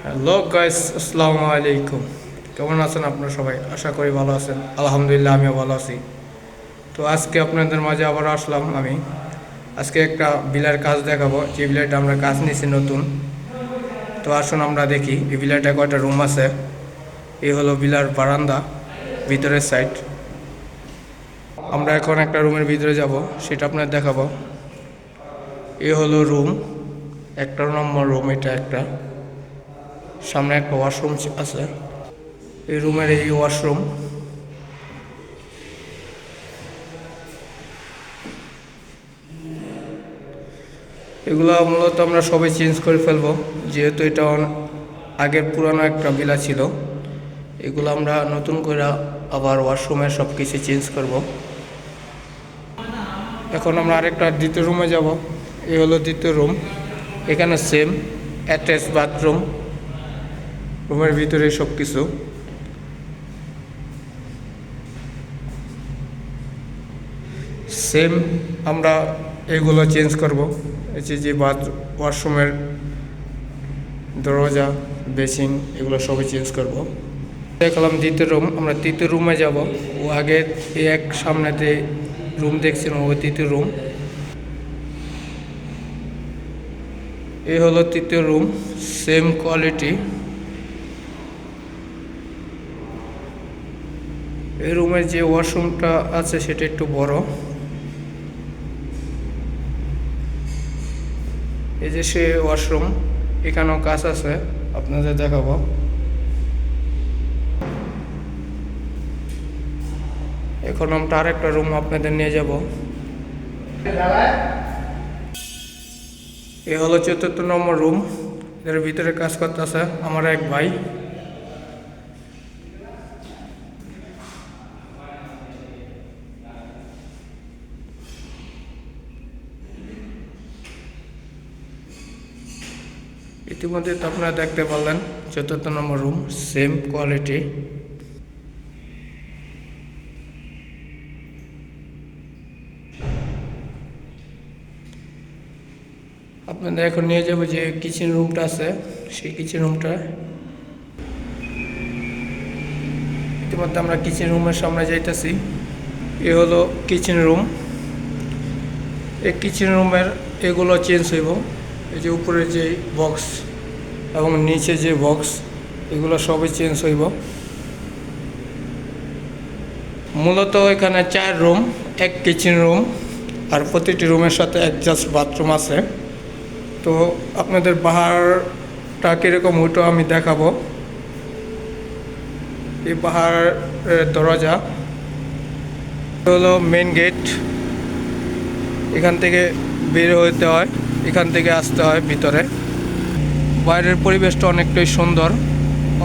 Hello guys, আসসালামু আলাইকুম। কেমন আছেন আপনারা সবাই? আশা করি ভালো আছেন। আলহামদুলিল্লাহ, আমিও ভালো আছি। তো আজকে আপনাদের মাঝে আবার আসলাম আমি। আজকে একটা বিলার কাজ দেখাবো, যে বিলাটা আমরা কাজ নিয়েছি নতুন। তো আসুন আমরা দেখি এই বিলাটা কয়টা রুম আছে। এই হলো বিলার বারান্দা, ভিতরের সাইড। আমরা এখন একটা রুমের ভিতরে যাব, সেটা আপনাদের দেখাবো। এই হলো রুম, 1 নম্বর রুম। এটা একটা সামনে একটা ওয়াশরুম আছে। এই রুমের এই ওয়াশরুম। এগুলো মূলত আমরা সবাই চেঞ্জ করে ফেলবো, যেহেতু এটা আগের পুরানো একটা বিলা ছিল। এগুলো আমরা নতুন করে আবার ওয়াশরুমের সব কিছু চেঞ্জ করব। এখন আমরা আরেকটা দ্বিতীয় রুমে যাব। এই হলো দ্বিতীয় রুম। এখানে সেম অ্যাটাচ বাথরুম, রুমের ভিতরে সব কিছু। সেম আমরা এগুলো চেঞ্জ করব। এই যে ওয়াশরুমের দরজা, বেসিং, এগুলো সবই চেঞ্জ করব। দেখলাম দ্বিতীয় রুম, আমরা তৃতীয় রুমে যাব। ও আগে এই এক সামনেতে রুম দেখছিলাম, ওই তৃতীয় রুম। এই হলো তৃতীয় রুম, সেম কোয়ালিটি। এই রুমের যে ওয়াশরুমটা আছে সেটা একটু বড়। এই যে সে ওয়াশরুম, এখানেও কাজ আছে, আপনাদের দেখাবো। এখন আমরা আরেকটা রুম আপনাদের নিয়ে যাব। এ হলো 4 নম্বর রুম। এর ভিতরে কাজ করতেছে আমার এক ভাই। ইতিমধ্যে তো আপনারা দেখতে পারলেন 4 নম্বর রুম, সেম কোয়ালিটি। আপনাদের এখন নিয়ে যাবো যে কিচেন রুমটা আছে, সেই কিচেন রুমটা। ইতিমধ্যে আমরা কিচেন রুমের সামনে যাইতেছি। এ হলো কিচেন রুম। এই কিচেন রুমের এগুলো চেঞ্জ হইব। এই যে উপরে যে বক্স এবং নিচে যে বক্স, এগুলো সবই চেঞ্জ হইব। মূলত এখানে 4 রুম, এক কিচেন রুম, আর প্রতিটি রুমের সাথে অ্যাডজাস্ট বাথরুম আছে। তো আপনাদের পাহাড়টা কীরকম ওইটা আমি দেখাবো। এই পাহাড়ের দরজা হলো মেন গেট। এখান থেকে বের হতে হয়, এখান থেকে আসতে হয় ভিতরে। বাইরের পরিবেশটা অনেকটাই সুন্দর,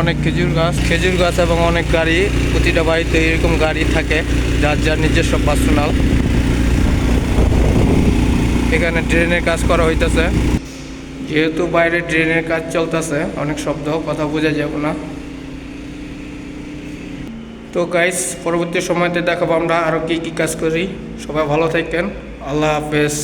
অনেক খেজুর গাছ এবং অনেক গাড়ি। প্রতিটা বাড়িতে এরকম গাড়ি থাকে, যার যার নিজস্ব পার্সোনাল। এখানে ড্রেনের কাজ করা হইতেছে। যেহেতু বাইরে ড্রেনের কাজ চলতেছে, অনেক শব্দ, কথা বোঝা যাবে না। তো গাইস, পরবর্তী সময়তে দেখাবো আমরা আরও কী কী কাজ করি। সবাই ভালো থাকেন, আল্লাহ হাফেজ।